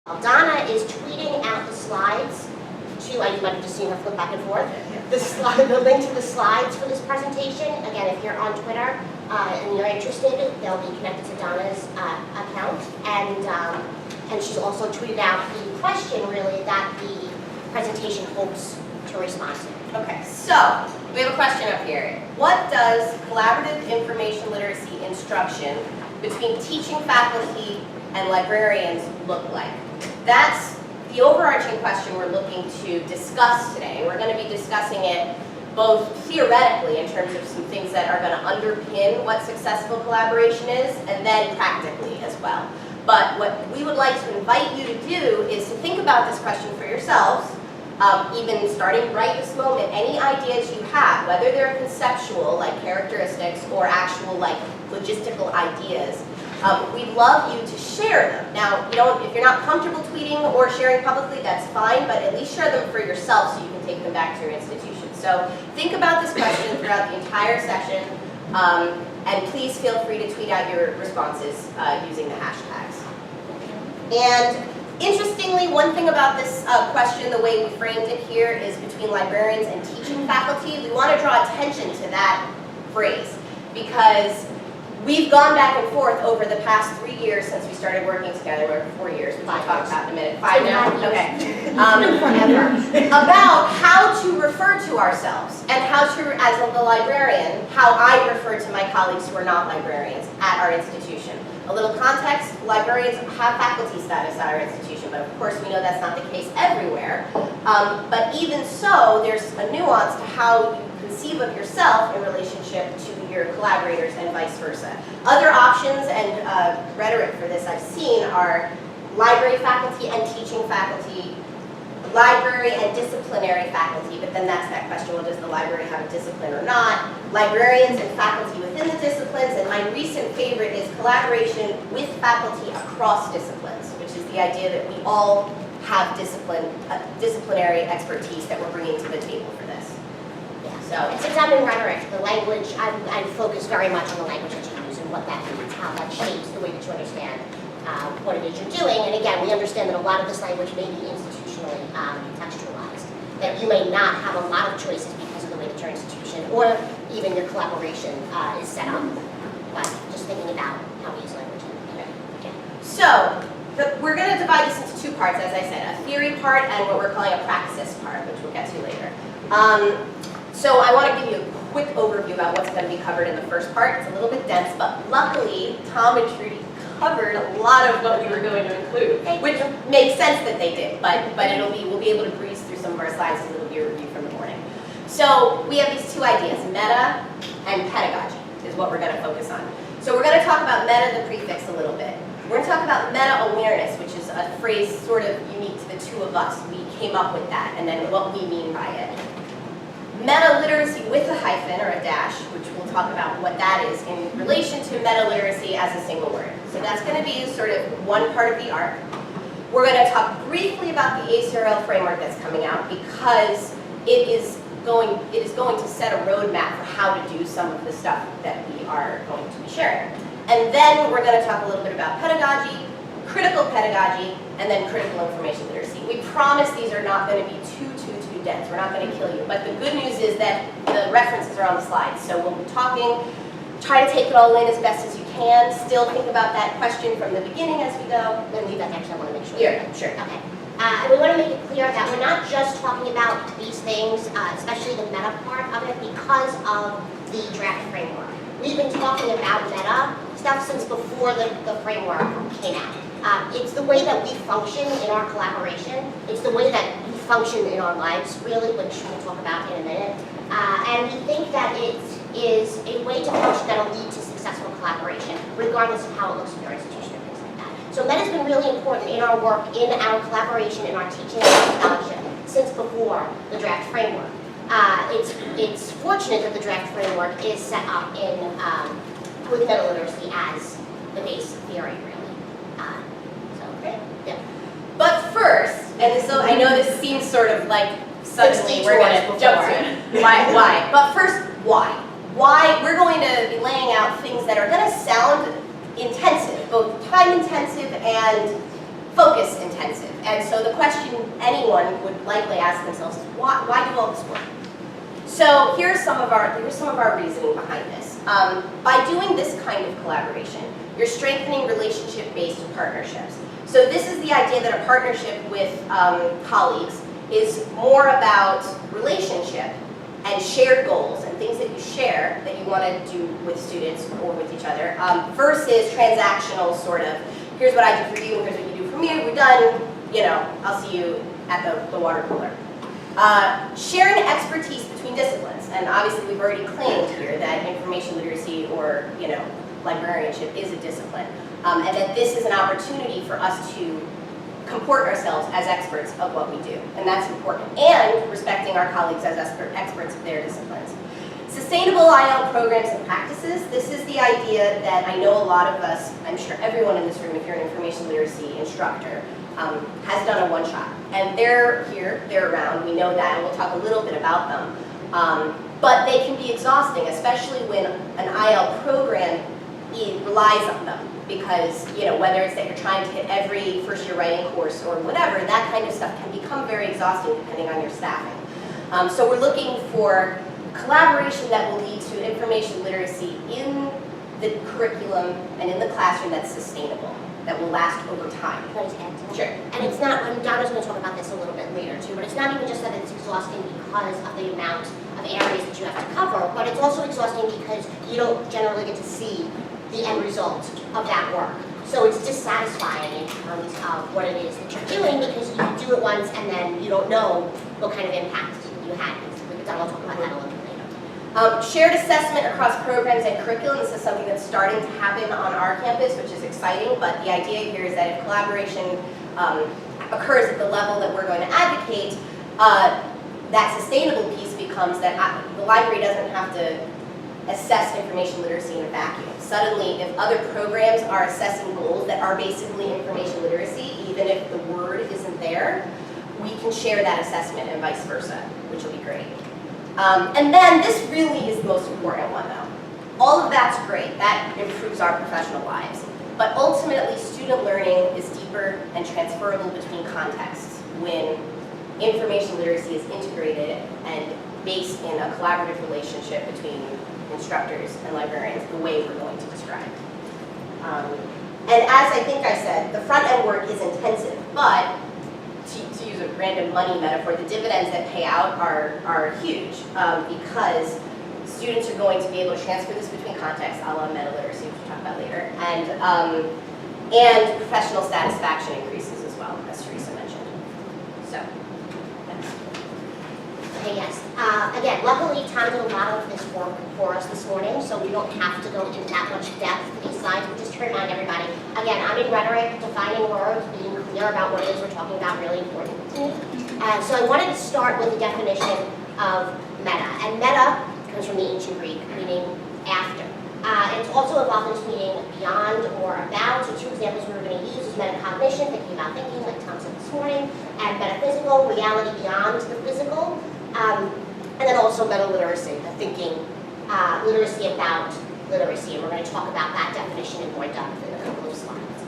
Donna is tweeting out the slides to, you might have just seen her flip back and forth, the link to the slides for this presentation. Again, if you're on Twitter and you're interested, they'll be connected to Donna's account. And she's also tweeted out the question, really, that the presentation hopes to respond to. Okay, so we have a question up here. What does collaborative information literacy instruction between teaching faculty and librarians look like? That's the overarching question we're looking to discuss today. We're going to be discussing it both theoretically in terms of some things that are going to underpin what successful collaboration is, and then practically as well. But what we would like to invite you to do is to think about this question for yourselves, even starting right this moment. Any ideas you have, whether they're conceptual, like characteristics, or actual, like logistical ideas, we'd love you to share them. Now, if you're not comfortable tweeting or sharing publicly, that's fine, but at least share them for yourself so you can take them back to your institution. So think about this question throughout the entire session, and please feel free to tweet out your responses using the hashtags. And interestingly, one thing about this question, the way we framed it here, is between librarians and teaching faculty. We want to draw attention to that phrase because we've gone back and forth over the past 3 years since we started working together, or 4 years, which we'll talk about in a minute. 5 now? Okay. About how to refer to ourselves and how to, as a librarian, how I refer to my colleagues who are not librarians at our institution. A little context, librarians have faculty status at our institution, but of course we know that's not the case everywhere. But even so, there's a nuance to how you conceive of yourself in relationship to your collaborators and vice versa. Other options and rhetoric for this I've seen are library faculty and teaching faculty, library and disciplinary faculty, but then that's that question, well, does the library have a discipline or not? Librarians and faculty within the disciplines, and my recent favorite is collaboration with faculty across disciplines, which is the idea that we all have disciplinary expertise that we're bringing to the table for this. So it's examining rhetoric, the language. I focus very much on the language that you use and what that means, how that shapes the way that you understand what it is you're doing. And again, we understand that a lot of this language may be institutionally contextualized, that you may not have a lot of choices because of the way that your institution or even your collaboration is set up. But just thinking about how we use language. Okay. So we're going to divide this into two parts, as I said, a theory part and what we're calling a praxis part, which we'll get to later. So I want to give you a quick overview about what's going to be covered in the first part. It's a little bit dense, but luckily Tom and Trudy covered a lot of what we were going to include, which makes sense that they did, but we'll be able to breeze through some of our slides and it'll be a review from the morning. So we have these two ideas, meta and pedagogy is what we're going to focus on. So we're going to talk about meta, the prefix, a little bit. We're going to talk about meta-awareness, which is a phrase sort of unique to the two of us. We came up with that, and then what we mean by it. Meta-literacy with a hyphen or a dash, which we'll talk about what that is in relation to meta-literacy as a single word. So that's going to be sort of one part of the arc. We're going to talk briefly about the ACRL framework that's coming out because it is going to set a roadmap for how to do some of the stuff that we are going to be sharing. And then we're going to talk a little bit about pedagogy, critical pedagogy, and then critical information literacy. We promise these are not going to be too dense. We're not going to kill you. But the good news is that the references are on the slides. So when we're talking, try to take it all in as best as you can. Still think about that question from the beginning as we go. Then leave that next. I want to make sure. Yeah, sure. Okay. And we want to make it clear that we're not just talking about these things, especially the meta part of it, because of the draft framework. We've been talking about meta stuff since before the framework came out. It's the way that we function in our collaboration. It's the way that we function in our lives, really, which we'll talk about in a minute. And we think that it is a way to function that will lead to successful collaboration, regardless of how it looks in your institution and things like that. So meta has been really important in our work, in our collaboration, in our teaching and scholarship, since before the draft framework. It's fortunate that the draft framework is set up in with meta-literacy as the base theory, really. Yeah. But first, and so I know this seems sort of like suddenly we're going to jump to it. Why? But first, why? Why? We're going to be laying out things that are going to sound intensive, both time intensive and focus intensive. And so the question anyone would likely ask themselves is, why do all this work? So here's some of our reasoning behind this. By doing this kind of collaboration, you're strengthening relationship-based partnerships. So this is the idea that a partnership with colleagues is more about relationship and shared goals and things that you share that you want to do with students or with each other versus transactional sort of, here's what I do for you and here's what you do for me, we're done, you know, I'll see you at the water cooler. Sharing expertise between disciplines, and obviously we've already claimed here that information literacy or, you know, librarianship is a discipline, and that this is an opportunity for us to comport ourselves as experts of what we do, and that's important, and respecting our colleagues as experts of their disciplines. Sustainable IL programs and practices, this is the idea that I know a lot of us, I'm sure everyone in this room, if you're an information literacy instructor, has done a one-shot. And they're here, they're around, we know that, and we'll talk a little bit about them. But they can be exhausting, especially when an IL program relies on them. Because, you know, whether it's that you're trying to hit every first-year writing course or whatever, that kind of stuff can become very exhausting depending on your staffing. So we're looking for collaboration that will lead to information literacy in the curriculum and in the classroom that's sustainable, that will last over time. Can I just add to that? Sure. And it's not, and Donna's going to talk about this a little bit later too, but it's not even just that it's exhausting because of the amount of areas that you have to cover, but it's also exhausting because you don't generally get to see the end result of that work. So it's dissatisfying in terms of what it is that you're doing because you do it once and then you don't know what kind of impact you had. Donna will talk about that a little bit later. Shared assessment across programs and curriculum. This is something that's starting to happen on our campus, which is exciting, but the idea here is that if collaboration occurs at the level that we're going to advocate, that sustainable piece becomes that the library doesn't have to assess information literacy in a vacuum. Suddenly, if other programs are assessing goals that are basically information literacy, even if the word isn't there, we can share that assessment and vice versa, which will be great. And then this really is the most important one though. All of that's great, that improves our professional lives. But ultimately, student learning is deeper and transferable between contexts when information literacy is integrated and based in a collaborative relationship between instructors and librarians, the way we're going to describe. And as I think I said, the front end work is intensive, but to use a random money metaphor, the dividends that pay out are huge because students are going to be able to transfer this between contexts, a la meta literacy, which we'll talk about later, and professional satisfaction increases as well, as Teresa mentioned. So, next. Okay, yes. Again, luckily Tom did a lot of this work for us this morning, so we don't have to go into that much depth for these slides, but just to remind everybody, again, I'm in rhetoric, defining words, being clear about what it is we're talking about, really important to me. So I wanted to start with the definition of meta, and meta comes from the ancient Greek, meaning after. It's also evolved into meaning beyond or about, so two examples we were going to use is metacognition, thinking about thinking, like Tom said this morning, and metaphysical, reality beyond the physical. And then also meta-literacy, the thinking, literacy about literacy, and we're going to talk about that definition in more depth in a couple of slides.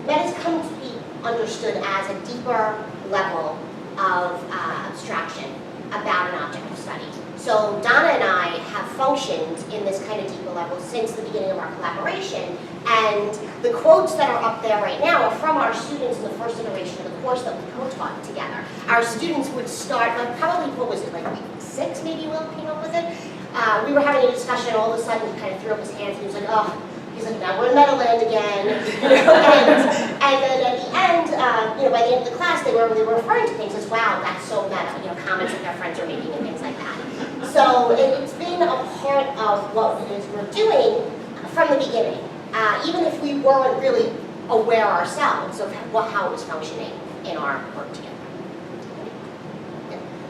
Meta's come to be understood as a deeper level of abstraction about an object of study. So Donna and I have functioned in this kind of deeper level since the beginning of our collaboration, and the quotes that are up there right now are from our students in the first iteration of the course that we co-taught together. Our students would start, like probably, what was it, like week 6 maybe Will came up with it? We were having a discussion, all of a sudden he kind of threw up his hands and he was like, oh, he's like, now we're in Meadowland again. and then at the end, by the end of the class, they were referring to things as, wow, that's so meta, comments that their friends are making and things like that. So it's been a part of what it is we're doing from the beginning, even if we weren't really aware ourselves of how it was functioning in our work together.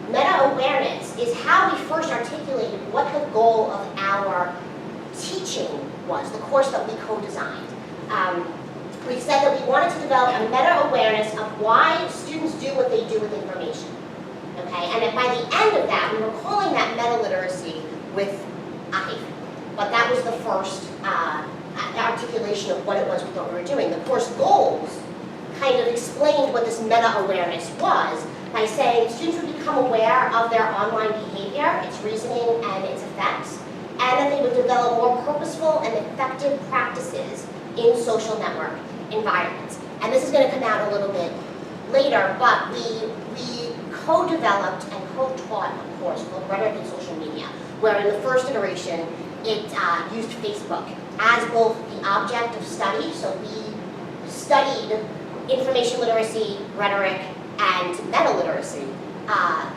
Meta-awareness is how we first articulated what the goal of our teaching was, the course that we co-designed. We said that we wanted to develop a meta-awareness of why students do what they do with information. Okay, and then by the end of that, we were calling that meta-literacy with a hyphen. But that was the first articulation articulation of what it was we thought we were doing. The course goals kind of explained what this meta-awareness was by saying students would become aware of their online behavior, its reasoning, and its effects, and that they would develop more purposeful and effective practices in social network environments. And this is going to come out a little bit later, but we co-developed and co-taught a course called Rhetoric and Social Media, where in the first iteration, it used Facebook as both the object of study, so we studied information literacy, rhetoric, and meta-literacy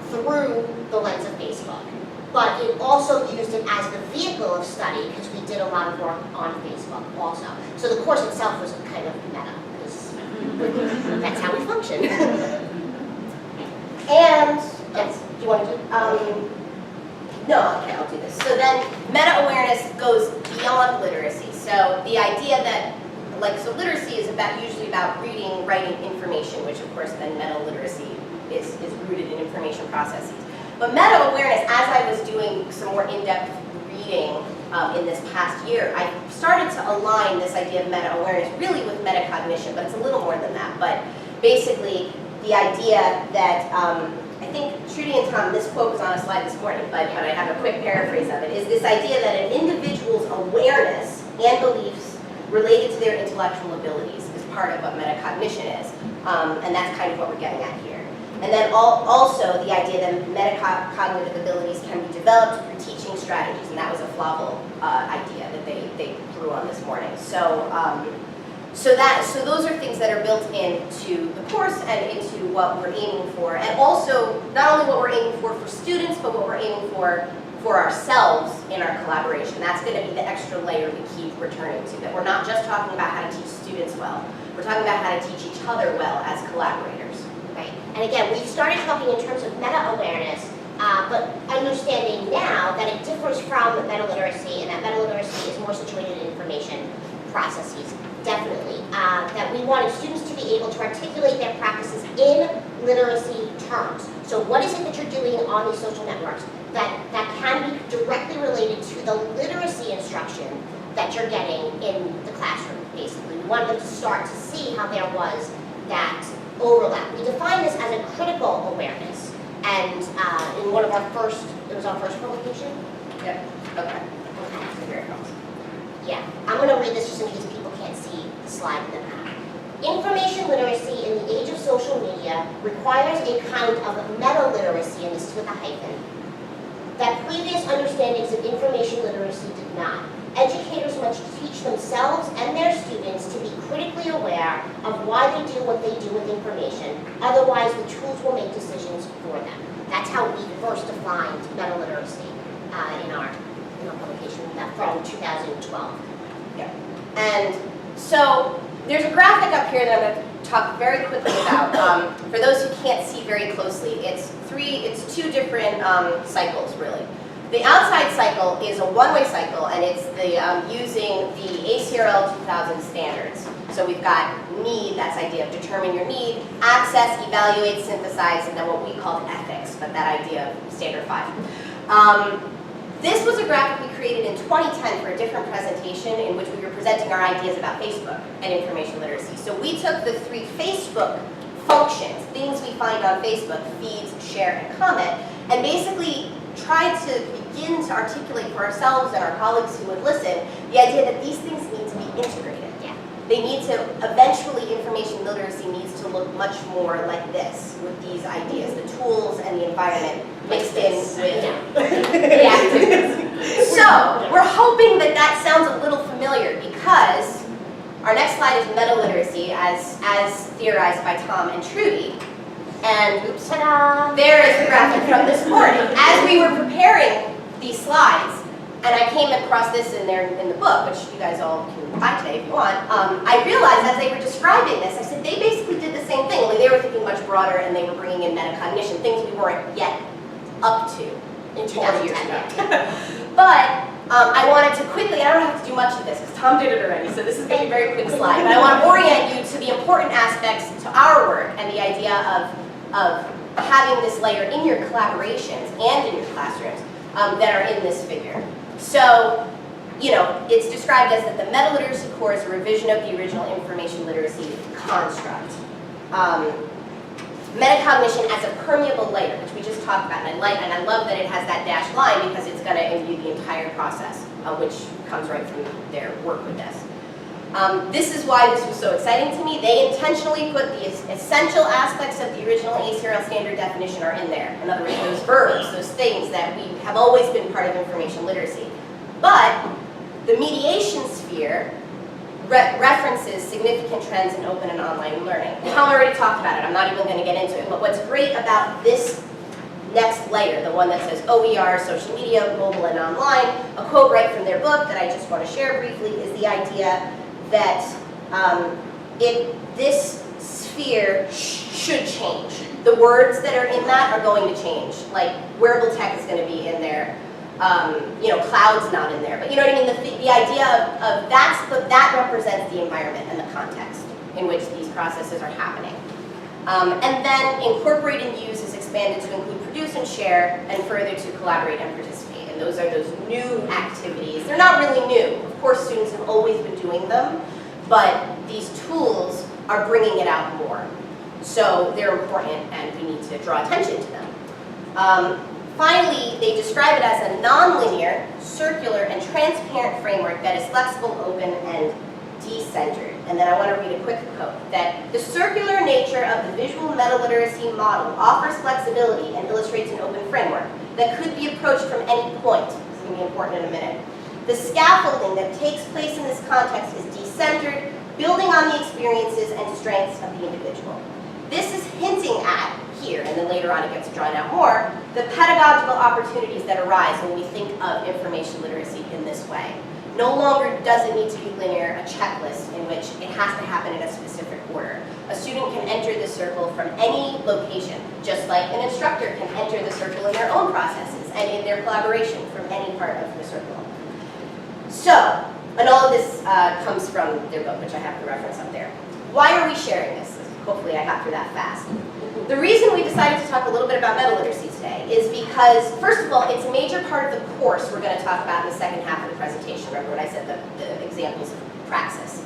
through the lens of Facebook. But it also used it as the vehicle of study because we did a lot of work on Facebook also. So the course itself was kind of meta, because that's how we function. And, yes, do you want to do? No, okay, I'll do this. So then meta-awareness goes beyond literacy. So the idea that, so literacy is usually about reading, writing information, which of course then meta-literacy is rooted in information processes. But meta-awareness, as I was doing some more in-depth reading in this past year, I started to align this idea of meta-awareness really with metacognition, but it's a little more than that. But basically, the idea that, I think Trudy and Tom, this quote was on a slide this morning, but I have a quick paraphrase of it, is this idea that an individual's awareness and beliefs related to their intellectual abilities is part of what metacognition is. And that's kind of what we're getting at here. And then also the idea that metacognitive abilities can be developed through teaching strategies, and that was a Flavel idea that they drew on this morning. So those are things that are built into the course and into what we're aiming for, and also not only what we're aiming for students, but what we're aiming for ourselves in our collaboration. That's going to be the extra layer we keep returning to, that we're not just talking about how to teach students well, we're talking about how to teach each other well as collaborators. Right. And again, we started talking in terms of meta-awareness, but understanding now that it differs from meta-literacy, and that meta-literacy is more situated in information processes. Definitely. That we wanted students to be able to articulate their practices in literacy terms. So what is it that you're doing on these social networks that can be directly related to the literacy instruction that you're getting in the classroom, basically. We wanted them to start to see how there was that overlap. We defined this as a critical awareness, and in one of our first, it was our first publication? Yep. Okay. So here it comes. Yeah, I'm going to read this just in case people can't see the slide in the back. Information literacy in the age of social media requires a kind of meta-literacy, and this is with a hyphen, that previous understandings of information literacy did not. Educators must teach themselves and their students to be critically aware of why they do what they do with information, otherwise the tools will make decisions for them. That's how we first defined meta-literacy in our publication from 2012. Yeah. And so there's a graphic up here that I'm going to talk very quickly about. For those who can't see very closely, it's two different cycles really. The outside cycle is a one-way cycle, and it's the using the ACRL 2000 standards. So we've got need, that's the idea of determine your need, access, evaluate, synthesize, and then what we call ethics, but that idea of standard 5. This was a graphic we created in 2010 for a different presentation in which we were presenting our ideas about Facebook and information literacy. So we took the 3 Facebook functions, things we find on Facebook, feeds, share, and comment, and basically tried to begin to articulate for ourselves and our colleagues who would listen the idea that these things need to be integrated. Yeah. They need to, eventually information literacy needs to look much more like this, with these ideas, the tools and the environment mixed in with the activities. So we're hoping that that sounds a little familiar, because our next slide is meta-literacy as theorized by Tom and Trudy. And oops, ta-da, there is the graphic from this morning. As we were preparing these slides, and I came across this in the book, which you guys all can buy today if you want, I realized as they were describing this, I said they basically did the same thing, only they were thinking much broader and they were bringing in metacognition, things we weren't yet up to in 4 years ago. But I wanted to quickly, I don't have to do much of this because Tom did it already, so this is going to be a very quick slide, but I want to orient you to the important aspects to our work and the idea of having this layer in your collaborations and in your classrooms that are in this figure. So it's described as that the meta-literacy core is a revision of the original information literacy construct. Metacognition as a permeable layer, which we just talked about, and I love that it has that dashed line because it's going to imbue the entire process, which comes right from their work with this. This is why this was so exciting to me. They intentionally put the essential aspects of the original ACRL standard definition are in there. In other words, those verbs, those things that we have always been part of information literacy. But the mediation sphere references significant trends in open and online learning. Tom already talked about it. I'm not even going to get into it. But what's great about this next layer, the one that says OER, social media, mobile, and online, a quote right from their book that I just want to share briefly is the idea that this sphere should change. The words that are in that are going to change. Like wearable tech is going to be in there. Cloud's not in there, but you know what I mean? The idea of that represents the environment and the context in which these processes are happening. And then incorporate and use is expanded to include produce and share, and further to collaborate and participate. And those are those new activities. They're not really new. Of course, students have always been doing them, but these tools are bringing it out more. So they're important, and we need to draw attention to them. Finally, they describe it as a nonlinear, circular, and transparent framework that is flexible, open, and decentered. And then I want to read a quick quote, that the circular nature of the visual meta-literacy model offers flexibility and illustrates an open framework that could be approached from any point. This is going to be important in a minute. The scaffolding that takes place in this context is decentered, building on the experiences and strengths of the individual. This is hinting at, here, and then later on it gets drawn out more, the pedagogical opportunities that arise when we think of information literacy in this way. No longer does it need to be linear, a checklist in which it has to happen in a specific order. A student can enter the circle from any location, just like an instructor can enter the circle in their own processes and in their collaboration from any part of the circle. So, and all of this comes from their book, which I have the reference up there. Why are we sharing this? Hopefully I got through that fast. The reason we decided to talk a little bit about meta-literacy today is because, first of all, it's a major part of the course we're going to talk about in the second half of the presentation. Remember when I said the examples of praxis.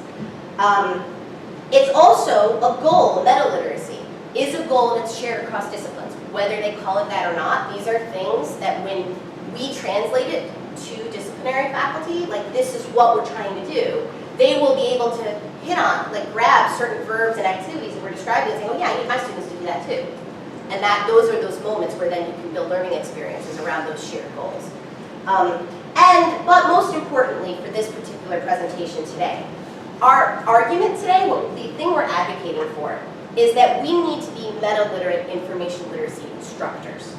It's also a goal, meta-literacy is a goal that's shared across disciplines. Whether they call it that or not, these are things that when we translate it to disciplinary faculty, like this is what we're trying to do, they will be able to hit on, like grab certain verbs and activities that we're describing and say, oh yeah, I need my students to do that too. And those are those moments where then you can build learning experiences around those shared goals. But most importantly for this particular presentation today, our argument today, the thing we're advocating for, is that we need to be meta-literate information literacy instructors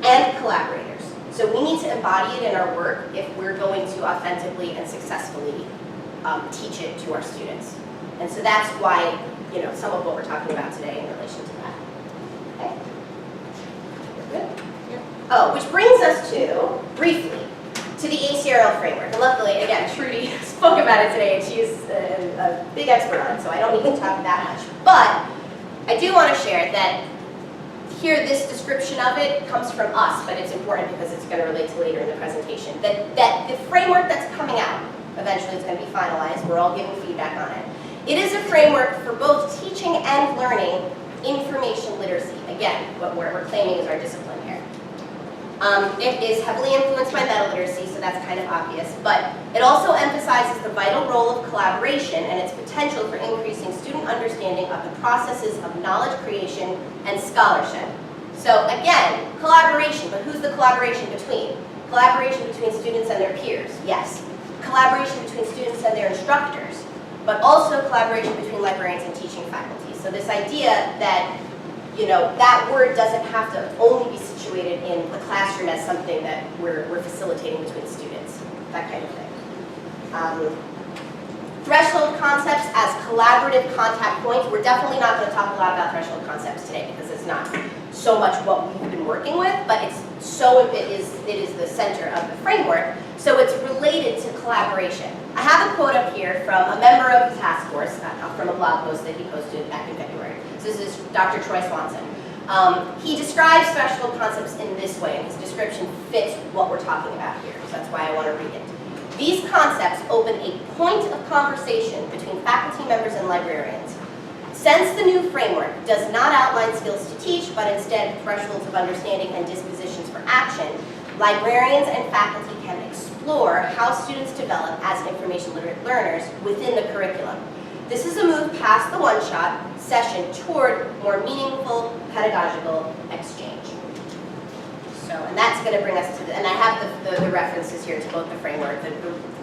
and collaborators. So we need to embody it in our work if we're going to authentically and successfully teach it to our students. And so that's why, some of what we're talking about today in relation to that. Okay? We're good? Yeah. Oh, which brings us to, briefly, to the ACRL framework. And luckily, again, Trudy spoke about it today, and she's a big expert on it, so I don't need to talk that much. But I do want to share that here, this description of it comes from us, but it's important because it's going to relate to later in the presentation. That the framework that's coming out, eventually it's going to be finalized, we're all giving feedback on it. It is a framework for both teaching and learning information literacy. Again, what we're claiming is our discipline here. It is heavily influenced by meta-literacy, so that's kind of obvious, but it also emphasizes the vital role of collaboration and its potential for increasing student understanding of the processes of knowledge creation and scholarship. So again, collaboration, but who's the collaboration between? Collaboration between students and their peers, yes. Collaboration between students and their instructors, but also collaboration between librarians and teaching faculty. So this idea that, that word doesn't have to only be situated in the classroom as something that we're facilitating between students, that kind of thing. Threshold concepts as collaborative contact points. We're definitely not going to talk a lot about threshold concepts today because it's not so much what we've been working with, but it is the center of the framework. So it's related to collaboration. I have a quote up here from a member of the task force, from a blog post that he posted back in February. So this is Dr. Troy Swanson. He describes threshold concepts in this way, and his description fits what we're talking about here. So that's why I want to read it. These concepts open a point of conversation between faculty members and librarians. Since the new framework does not outline skills to teach, but instead thresholds of understanding and dispositions for action, librarians and faculty can explore how students develop as information literate learners within the curriculum. This is a move past the one-shot session toward more meaningful pedagogical exchange. So, and that's going to bring us to, and I have the references here to both the framework, the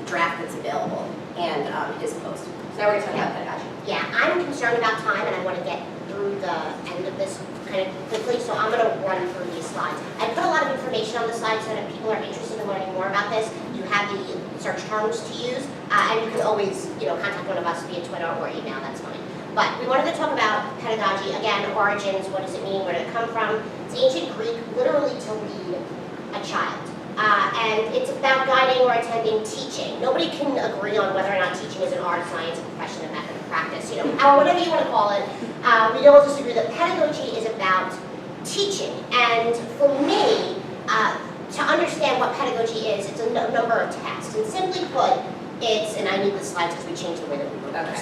draft that's available, and his post. So now we're going to talk about pedagogy. Yeah, I'm concerned about time, and I want to get through the end of this kind of quickly, so I'm going to run through these slides. I put a lot of information on the slides so that if people are interested in learning more about this, you have the search terms to use, and you can always, contact one of us via Twitter or email, that's fine. But we wanted to talk about pedagogy, again, origins, what does it mean, where did it come from? It's ancient Greek, literally to lead a child. And it's about guiding or attending teaching. Nobody can agree on whether or not teaching is an art, science, a profession, a method of practice, or whatever you want to call it. We all disagree that pedagogy is about teaching. And for me, to understand what pedagogy is, it's a number of tasks. And simply put, it's, and I need the slides because we changed the way that we wrote this.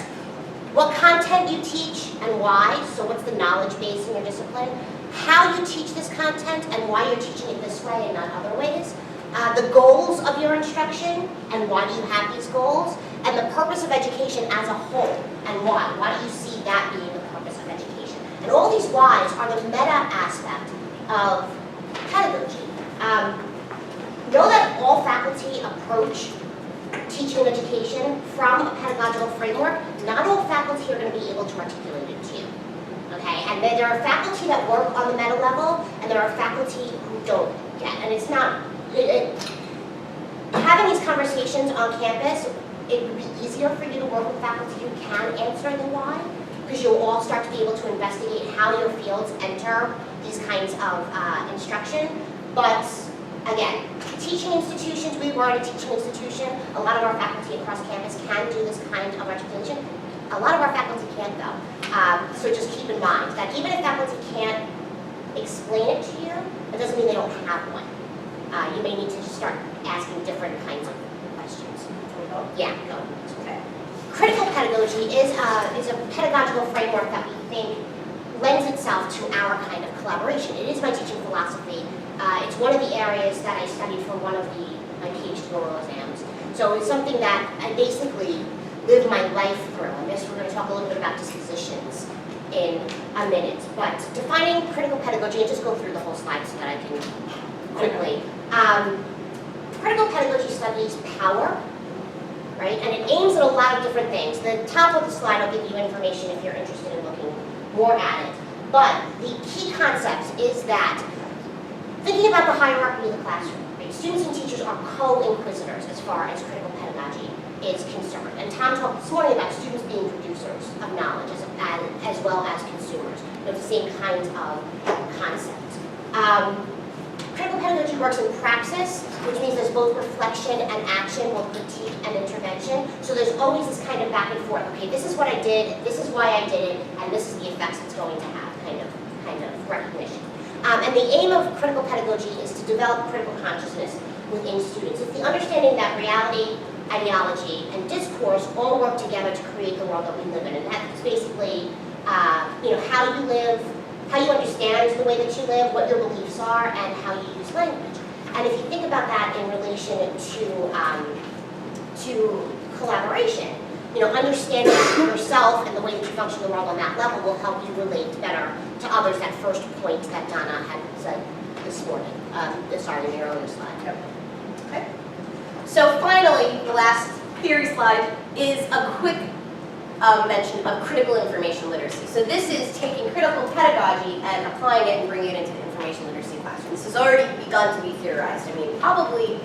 What content you teach and why, so what's the knowledge base in your discipline, how you teach this content and why you're teaching it this way and not other ways, the goals of your instruction and why do you have these goals, and the purpose of education as a whole and why. Why do you see that being the purpose of education? And all these whys are the meta aspect of pedagogy. Know that all faculty approach teaching and education from a pedagogical framework. Not all faculty are going to be able to articulate it to you. Okay, and then there are faculty that work on the meta level, and there are faculty who don't get. And it's not, having these conversations on campus, it would be easier for you to work with faculty who can answer the why, because you'll all start to be able to investigate how your fields enter these kinds of instruction. But again, teaching institutions, we were in a teaching institution, a lot of our faculty across campus can do this kind of articulation. A lot of our faculty can't though. So just keep in mind that even if faculty can't explain it to you, it doesn't mean they don't have one. You may need to just start asking different kinds of questions. Yeah, go. Okay. Critical pedagogy is a pedagogical framework that we think lends itself to our kind of collaboration. It is my teaching philosophy. It's one of the areas that I studied for one of my PhD oral exams. So it's something that I basically live my life through. And this, we're going to talk a little bit about dispositions in a minute. But defining critical pedagogy, and just go through the whole slide so that I can quickly. Critical pedagogy studies power, right? And it aims at a lot of different things. The top of the slide, I'll give you information if you're interested in looking more at it. But the key concept is that thinking about the hierarchy of the classroom, right? Students and teachers are co-inquisitors as far as critical pedagogy is concerned. And Tom talked this morning about students being producers of knowledge as well as consumers. They're the same kinds of concepts. Critical pedagogy works in praxis, which means there's both reflection and action, both critique and intervention. So there's always this kind of back and forth. Okay, this is what I did, this is why I did it, and this is the effects it's going to have, kind of recognition. And the aim of critical pedagogy is to develop critical consciousness within students. It's the understanding that reality, ideology, and discourse all work together to create the world that we live in. And that's basically, how you live, how you understand the way that you live, what your beliefs are, and how you use language. And if you think about that in relation to collaboration, understanding yourself and the way that you function in the world on that level will help you relate better to others. That first point that Donna had said this morning. Sorry, in your earlier slide. Yep. Okay. So finally, the last theory slide is a quick mention of critical information literacy. So this is taking critical pedagogy and applying it and bringing it into the information literacy classroom. This has already begun to be theorized. I mean, probably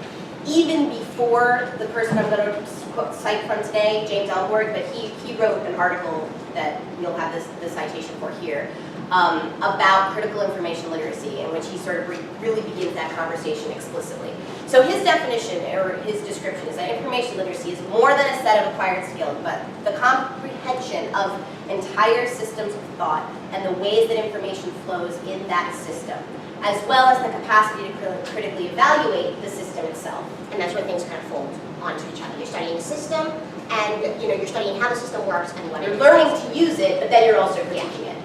even before the person I'm going to cite from today, James Elmore, but he wrote an article that you'll have the citation for here about critical information literacy, in which he sort of really begins that conversation explicitly. So his definition, or his description, is that information literacy is more than a set of acquired skills, but the comprehension of entire systems of thought and the ways that information flows in that system, as well as the capacity to critically evaluate the system itself. And that's where things kind of fold onto each other. You're studying the system, and you're studying how the system works and what You're learning to use it, but then you're also critiquing it.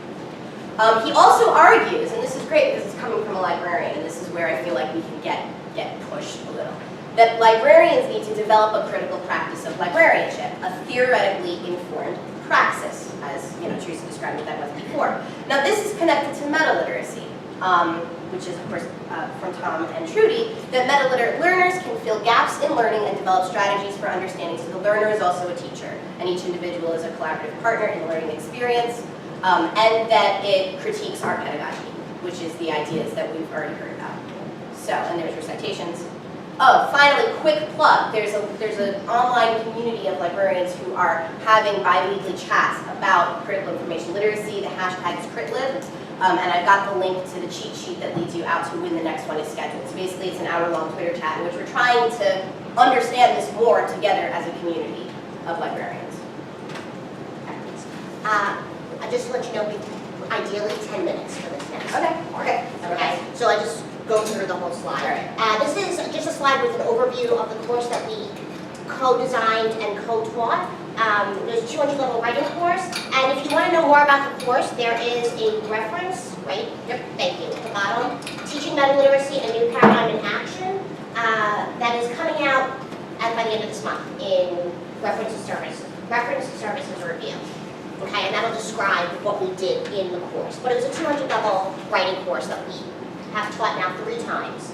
He also argues, and this is great because it's coming from a librarian, and this is where I feel like we can get pushed a little, that librarians need to develop a critical practice of librarianship, a theoretically informed praxis, as Teresa described what that was before. Now this is connected to meta-literacy, which is of course from Tom and Trudy, that meta-literate learners can fill gaps in learning and develop strategies for understanding. So the learner is also a teacher, and each individual is a collaborative partner in the learning experience, and that it critiques our pedagogy, which is the ideas that we've already heard about. So, and there's recitations. Oh, finally, quick plug. There's an online community of librarians who are having bi-weekly chats about critical information literacy. The hashtag is CritLib, and I've got the link to the cheat sheet that leads you out to when the next one is scheduled. So basically, it's an hour-long Twitter chat in which we're trying to understand this more together as a community of librarians. I'll just let you know, ideally 10 minutes for this next. Okay. So I just go through the whole slide. All right. This is just a slide with an overview of the course that we co-designed and co-taught. There's a 200-level writing course, and if you want to know more about the course, there is a reference, right? Yep. Thank you. At the bottom, Teaching Meta-Literacy: A New Paradigm in Action, that is coming out by the end of this month in Reference to Services Review. Okay, and that'll describe what we did in the course. But it was a 200-level writing course that we have taught now 3 times.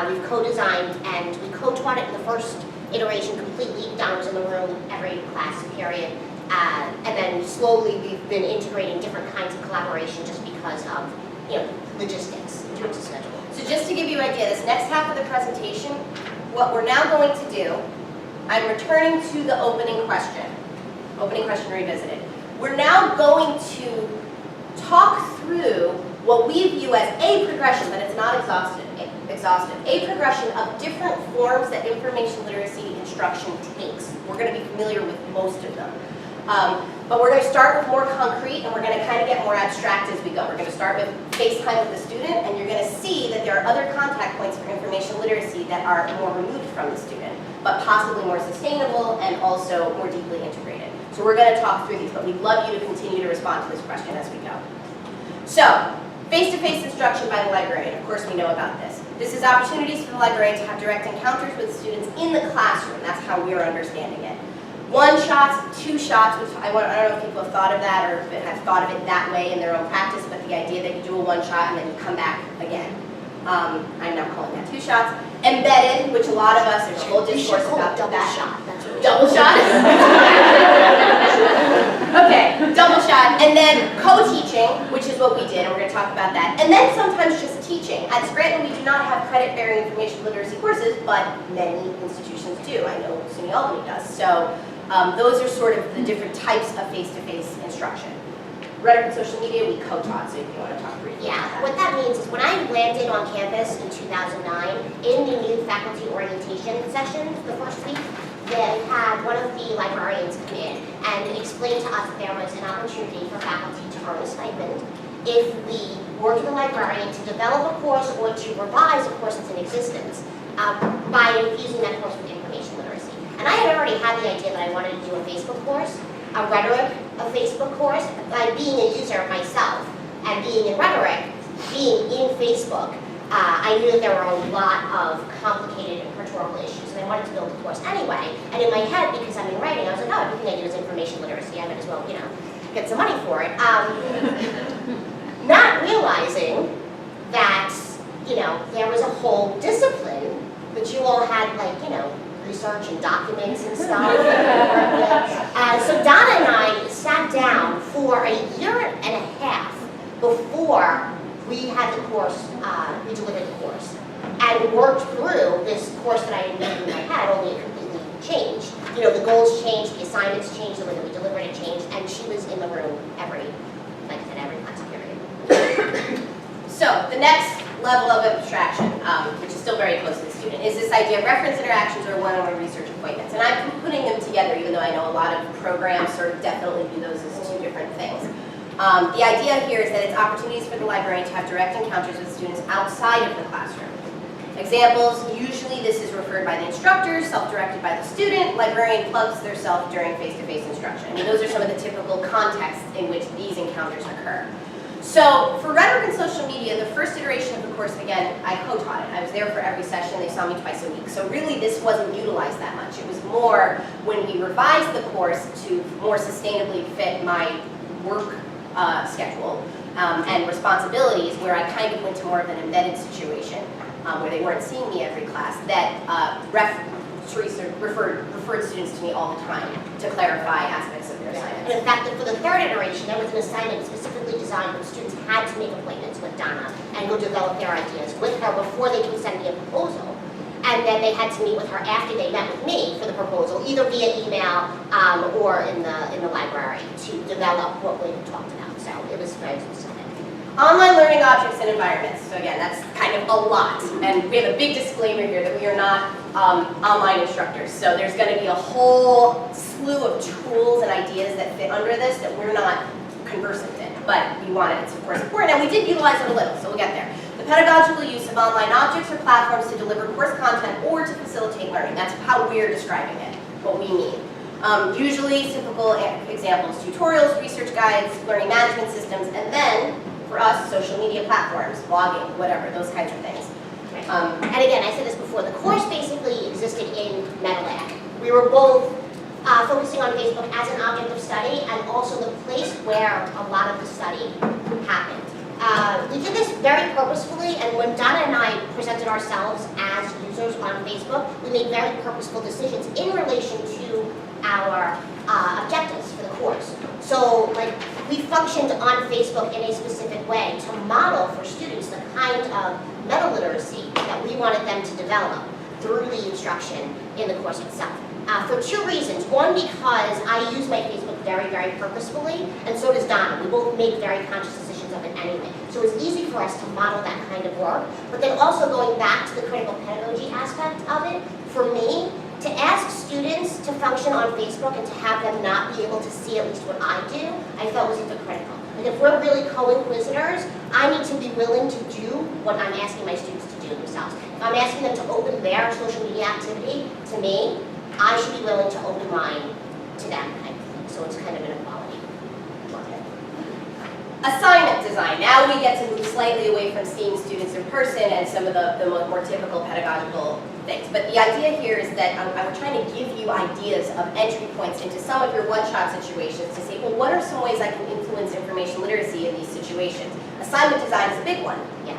We've co-designed and we co-taught it in the first iteration completely. Donna was in the room every class period. And then slowly we've been integrating different kinds of collaboration just because of logistics in terms of schedule. So just to give you an idea, this next half of the presentation, what we're now going to do, I'm returning to the opening question revisited. We're now going to talk through what we view as a progression, but it's not exhaustive, a progression of different forms that information literacy instruction takes. We're going to be familiar with most of them. But we're going to start with more concrete, and we're going to kind of get more abstract as we go. We're going to start with face time with the student, and you're going to see that there are other contact points for information literacy that are more removed from the student, but possibly more sustainable and also more deeply integrated. So we're going to talk through these, but we'd love you to continue to respond to this question as we go. So, face-to-face instruction by the librarian. Of course we know about this. This is opportunities for the librarian to have direct encounters with students in the classroom. That's how we're understanding it. 1 shot, 2 shots, which I don't know if people have thought of that or have thought of it that way in their own practice, but the idea that you do a 1 shot and then you come back again. I'm now calling that 2 shots. Embedded, which a lot of us, there's a whole discourse about double that. shot. That's what Double shot? Okay, double shot. And then co-teaching, which is what we did, and we're going to talk about that. And then sometimes just teaching. At Scranton, we do not have credit-bearing information literacy courses, but many institutions do. I know SUNY Albany does. So those are sort of the different types of face-to-face instruction. Rhetoric and social media, we co-taught, so if you want to talk briefly about that. What that means is when I landed on campus in 2009, in the new faculty orientation session, the first week, they had one of the librarians come in and explain to us that there was an opportunity for faculty to earn a stipend if we worked with a librarian to develop a course or to revise a course that's in existence by infusing that course with information literacy. And I had already had the idea that I wanted to do a Facebook course, a rhetoric, a Facebook course. By being a user myself and being in rhetoric, being in Facebook, I knew that there were a lot of complicated rhetorical issues, and I wanted to build a course anyway. And in my head, because I'm in writing, I was like, oh, everything I do is information literacy. I might as well, get some money for it. Not realizing that, there was a whole discipline that you all had, research and documents and stuff. So Donna and I sat down for a year and a half before we had the course, we delivered the course, and worked through this course that I had made in my head, only it completely changed. The goals changed, the assignments changed, the way that we delivered it changed, and she was in the room every class period. So the next level of abstraction, which is still very close to the student, is this idea of reference interactions or one-on-one research appointments. And I'm putting them together, even though I know a lot of programs sort of definitely do those as 2 different things. The idea here is that it's opportunities for the librarian to have direct encounters with students outside of the classroom. Examples, usually this is referred by the instructor, self-directed by the student, librarian plugs their self during face-to-face instruction. I mean, those are some of the typical contexts in which these encounters occur. So for rhetoric and social media, the first iteration of the course, again, I co-taught it. I was there for every session. They saw me twice a week. So really, this wasn't utilized that much. It was more when we revised the course to more sustainably fit my work schedule and responsibilities, where I kind of went to more of an embedded situation where they weren't seeing me every class, that Teresa referred students to me all the time to clarify aspects of their assignments. And in fact, for the third iteration, there was an assignment specifically designed when students had to make appointments with Donna and go develop their ideas with her before they can send me a proposal. And then they had to meet with her after they met with me for the proposal, either via email or in the library, to develop what we talked about. So it was very specific. Online learning objects and environments. So again, that's kind of a lot. And we have a big disclaimer here that we are not online instructors. So there's going to be a whole slew of tools and ideas that fit under this that we're not conversant in. But we wanted it, of course, important. And we did utilize it a little, so we'll get there. The pedagogical use of online objects or platforms to deliver course content or to facilitate learning. That's how we're describing it, what we mean. Usually, typical examples, tutorials, research guides, learning management systems, and then, for us, social media platforms, blogging, whatever, those kinds of things. And again, I said this before, the course basically existed in MetaLab. We were both focusing on Facebook as an object of study and also the place where a lot of the study happened. We did this very purposefully, and when Donna and I presented ourselves as users on Facebook, we made very purposeful decisions in relation to our objectives for the course. So, like, we functioned on Facebook in a specific way to model for students the kind of meta-literacy that we wanted them to develop through the instruction in the course itself. For two reasons. One, because I use my Facebook very, very purposefully, and so does Donna. We both make very conscious decisions of it anyway. So it's easy for us to model that kind of work. But then also going back to the critical pedagogy aspect of it, for me, to ask students to function on Facebook and to have them not be able to see at least what I do, I felt was hypocritical. And if we're really co-inquisitors, I need to be willing to do what I'm asking my students to do themselves. If I'm asking them to open their social media activity to me, I should be willing to open mine to them, kind of thing. So it's kind of an equality. Assignment design. Now we get to move slightly away from seeing students in person and some of the more typical pedagogical things. But the idea here is that I'm trying to give you ideas of entry points into some of your one-shot situations to say, well, what are some ways I can influence information literacy in these situations? Assignment design is a big one. Yeah.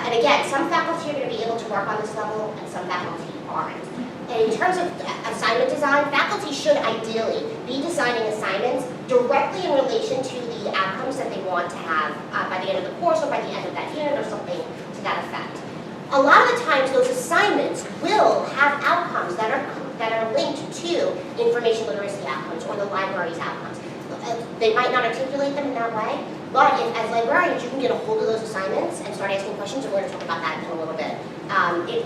And again, some faculty are going to be able to work on this level and some faculty aren't. And in terms of assignment design, faculty should ideally be designing assignments directly in relation to the outcomes that they want to have by the end of the course or by the end of that unit or something to that effect. A lot of the times those assignments will have outcomes that are linked to information literacy outcomes or the library's outcomes. They might not articulate them in that way, but as librarians, you can get a hold of those assignments and start asking questions, and we're going to talk about that in a little bit. You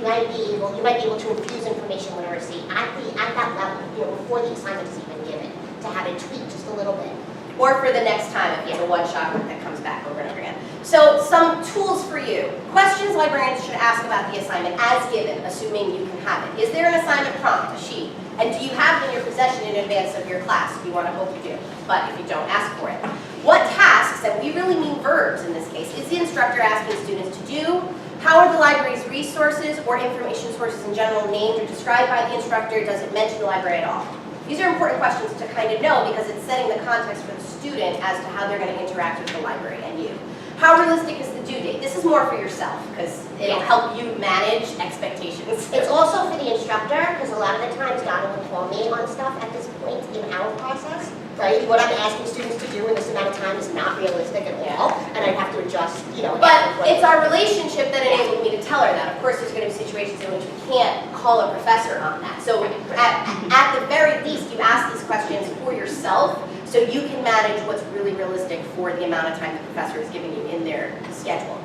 might be able to infuse information literacy at that level, before the assignment is even given, to have it tweaked just a little bit. Or for the next time if you have a one-shot group that comes back over and over again. So some tools for you. Questions librarians should ask about the assignment as given, assuming you can have it. Is there an assignment prompt, a sheet? And do you have it in your possession in advance of your class? We want to hope you do. But if you don't, ask for it. What tasks, and we really mean verbs in this case, is the instructor asking students to do? How are the library's resources or information sources in general named or described by the instructor? Does it mention the library at all? These are important questions to kind of know because it's setting the context for the student as to how they're going to interact with the library and you. How realistic is the due date? This is more for yourself because it'll help you manage expectations. It's also for the instructor because a lot of the times Donna will call me on stuff at this point in our process. Right? What I'm asking students to do in this amount of time is not realistic at all, and I'd have to adjust, But it's our relationship that enabled me to tell her that. Of course, there's going to be situations in which we can't call a professor on that. So at the very least, you ask these questions for yourself so you can manage what's really realistic for the amount of time the professor is giving you in their schedule.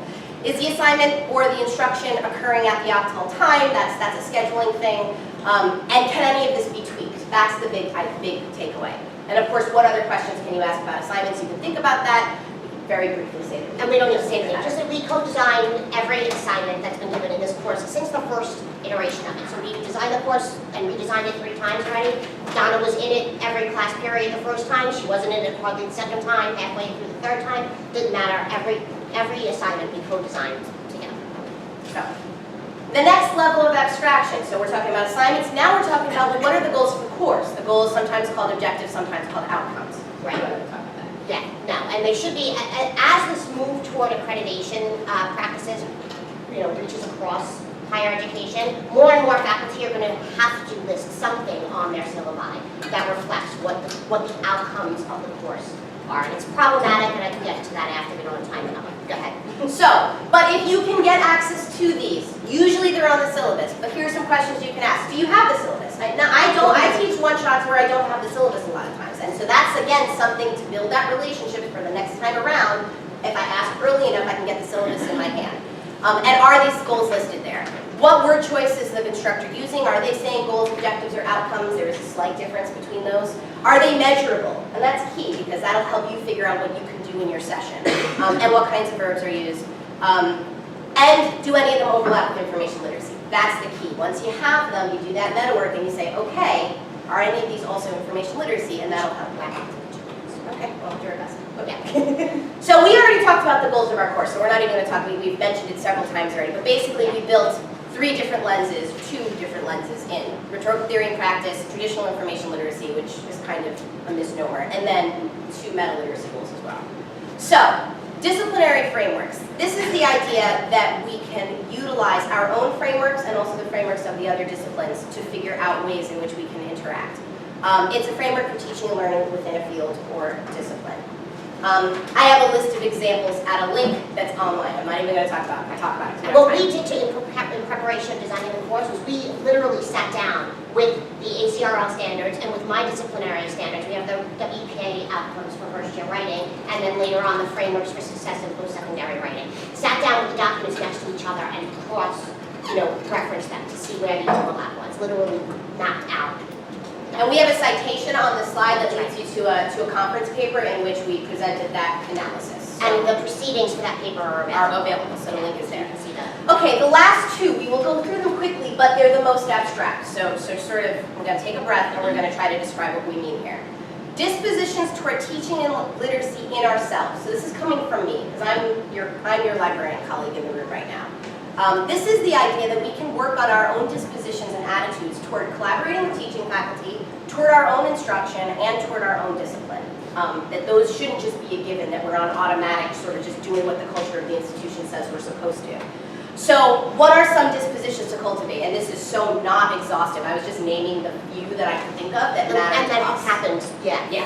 Is the assignment or the instruction occurring at the optimal time? That's a scheduling thing. And can any of this be tweaked? That's the big takeaway. And of course, what other questions can you ask about assignments? You can think about that. very briefly say that. And we don't need to say anything, just that we co-design every assignment that's been given in this course since the first iteration of it. So we designed the course and redesigned it 3 times already. Donna was in it every class period the first time. She wasn't in it hardly the second time, halfway through the third time. Didn't matter. Every assignment we co-designed together. So, the next level of abstraction, so we're talking about assignments, now we're talking about, well, what are the goals for the course? The goal is sometimes called objectives, sometimes called outcomes. Right. You want to talk about that? Yeah, no, and they should be, as this move toward accreditation practices, reaches across higher education, more and more faculty are going to have to list something on their syllabi that reflects what the outcomes of the course are. And it's problematic, and I can get to that after. We don't have time enough. Go ahead. So, but if you can get access to these, usually they're on the syllabus, but here's some questions you can ask. Do you have the syllabus? Now, I teach one-shots where I don't have the syllabus a lot of times, and so that's, again, something to build that relationship for the next time around. If I ask early enough, I can get the syllabus in my hand. And are these goals listed there? What word choice is the instructor using? Are they saying goals, objectives, or outcomes? There is a slight difference between those. Are they measurable? And that's key, because that'll help you figure out what you can do in your session, and what kinds of verbs are used. And do any of them overlap with information literacy? That's the key. Once you have them, you do that meta work, and you say, okay, are any of these also information literacy? And that'll help. Okay, well, do your best. Okay. So we already talked about the goals of our course, so we're not even going to talk. We've mentioned it several times already, but basically we built 3 different lenses, 2 different lenses in rhetorical theory and practice, traditional information literacy, which is kind of a misnomer, and then 2 meta literacy goals as well. So, disciplinary frameworks. This is the idea that we can utilize our own frameworks and also the frameworks of the other disciplines to figure out ways in which we can interact. It's a framework for teaching and learning within a field or discipline. I have a list of examples at a link that's online. I'm not even going to talk about it. I talk about it. What we did in preparation of designing the course was we literally sat down with the ACRL standards and with my disciplinary standards. We have the WPA outcomes for first-year writing, and then later on the frameworks for success in post-secondary writing. Sat down with the documents next to each other and referenced them to see where the overlap was. Literally mapped out. And we have a citation on the slide that leads you to a conference paper in which we presented that analysis. So And the proceedings for that paper are available, so the link is there. You can see that. Okay, the last 2, we will go through them quickly, but they're the most abstract. So sort of, we're going to take a breath and we're going to try to describe what we mean here. Dispositions toward teaching and literacy in ourselves. So this is coming from me, because I'm your librarian colleague in the room right now. This is the idea that we can work on our own dispositions and attitudes toward collaborating with teaching faculty, toward our own instruction, and toward our own discipline. That those shouldn't just be a given, that we're on automatic, sort of just doing what the culture of the institution says we're supposed to. So what are some dispositions to cultivate? And this is so not exhaustive. I was just naming the few that I can think of that matter And that happens,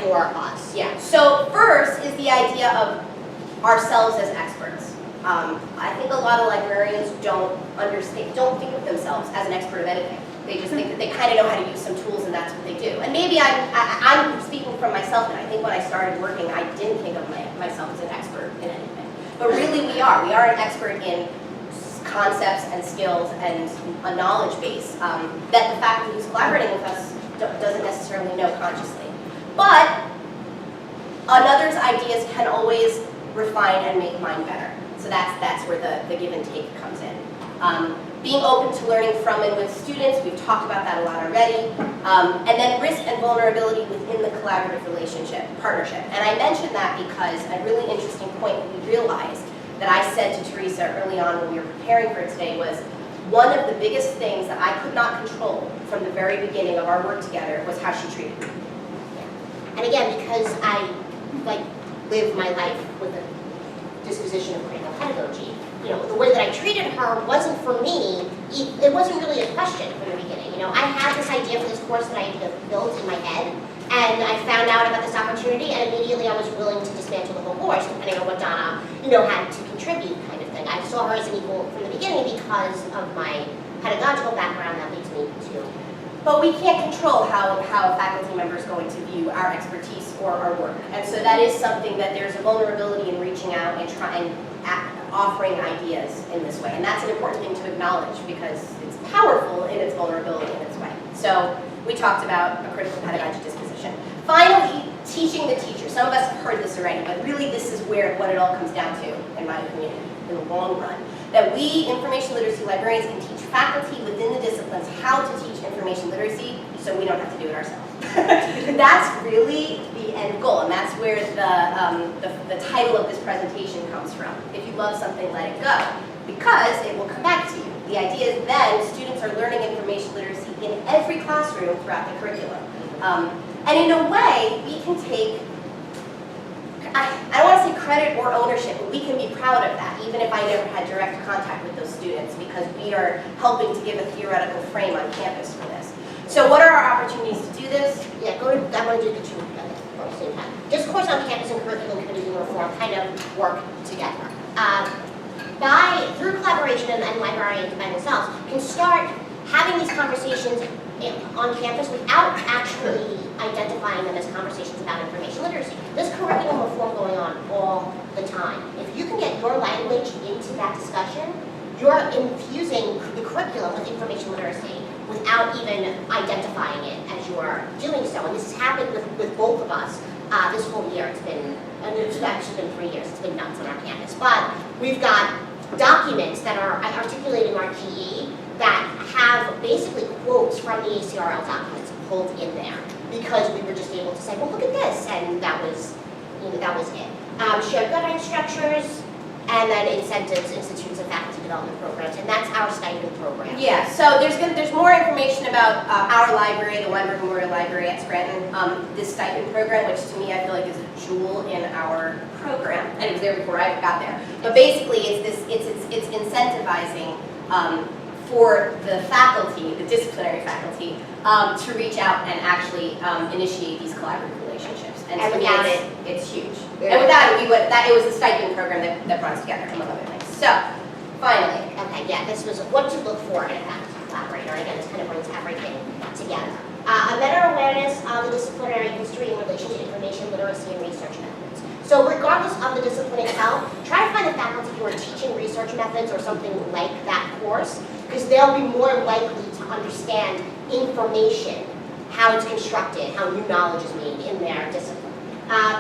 for us. Yeah. So first is the idea of ourselves as experts. I think a lot of librarians don't think of themselves as an expert of anything. They just think that they kind of know how to use some tools and that's what they do. And maybe I'm speaking from myself, and I think when I started working, I didn't think of myself as an expert in anything. But really we are. We are an expert in concepts and skills and a knowledge base that the faculty who's collaborating with us doesn't necessarily know consciously. But another's ideas can always refine and make mine better. So that's where the give and take comes in. Being open to learning from and with students, we've talked about that a lot already. And then risk and vulnerability within the collaborative partnership. And I mentioned that because a really interesting point that we realized that I said to Teresa early on when we were preparing for today was, one of the biggest things that I could not control from the very beginning of our work together was how she treated me. Yeah. And again, because I live my life with a disposition of critical pedagogy, the way that I treated her wasn't for me, it wasn't really a question from the beginning. I had this idea for this course that I had built in my head, and I found out about this opportunity, and immediately I was willing to dismantle the whole course, depending on what Donna, had to contribute, kind of thing. I saw her as an equal from the beginning because of my pedagogical background that leads me to. But we can't control how a faculty member is going to view our expertise or our work. And so that is something that there's a vulnerability in reaching out and offering ideas in this way. And that's an important thing to acknowledge because it's powerful in its vulnerability in its way. So we talked about a critical pedagogy disposition. Finally, teaching the teacher. Some of us have heard this already, but really this is what it all comes down to, in my opinion, in the long run. That we, information literacy librarians, can teach faculty within the disciplines how to teach information literacy so we don't have to do it ourselves. That's really the end goal, and that's where the title of this presentation comes from. If you love something, let it go, because it will come back to you. The idea is then students are learning information literacy in every classroom throughout the curriculum. And in a way, we can take, I don't want to say credit or ownership, but we can be proud of that, even if I never had direct contact with those students, because we are helping to give a theoretical frame on campus for this. So what are our opportunities to do this? Yeah, I want to do the two at the same time. Discourse on campus and curriculum committee and reform kind of work together. Through collaboration and librarians by themselves, can start having these conversations on campus without actually identifying them as conversations about information literacy. There's curriculum reform going on all the time. If you can get your language into that discussion, you're infusing the curriculum with information literacy without even identifying it as you're doing so. And this has happened with both of us this whole year. It's actually been 3 years. It's been nuts on our campus. But we've got documents that are articulating our GE that have basically quotes from the ACRL documents pulled in there, because we were just able to say, well, look at this, and that was it. Shared guideline structures, and then incentives, institutes, and faculty development programs, and that's our stipend program. Yeah, so there's more information about our library, the Weinberg Memorial Library at Scranton, this stipend program, which to me I feel like is a jewel in our program, and it was there before I got there. But basically, it's incentivizing for the faculty, the disciplinary faculty, to reach out and actually initiate these collaborative relationships. And without it, it's huge. Yeah. And without it, it was the stipend program that brought us together, among other things. So, finally. Okay, yeah, this was what to look for in a faculty collaborator. And again, this kind of brings everything together. A better awareness of the disciplinary history in relation to information literacy and research methods. So regardless of the discipline itself, try to find a faculty who are teaching research methods or something like that course, because they'll be more likely to understand information, how it's constructed, how new knowledge is made in their discipline.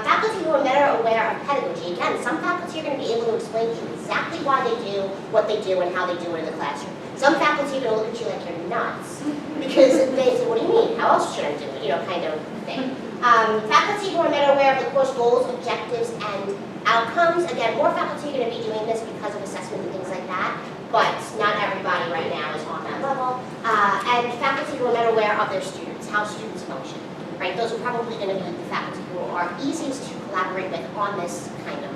Faculty who are better aware of pedagogy. Again, some faculty are going to be able to explain to you exactly why they do what they do and how they do it in the classroom. Some faculty are going to look at you like you're nuts, because they say, what do you mean? How else should I do it? Kind of thing. Faculty who are better aware of the course goals, objectives, and outcomes. Again, more faculty are going to be doing this because of assessment and things like that, but not everybody right now is on that level. And faculty who are better aware of their students, how students function. Right? Those are probably going to be the faculty who are easiest to collaborate with on this kind of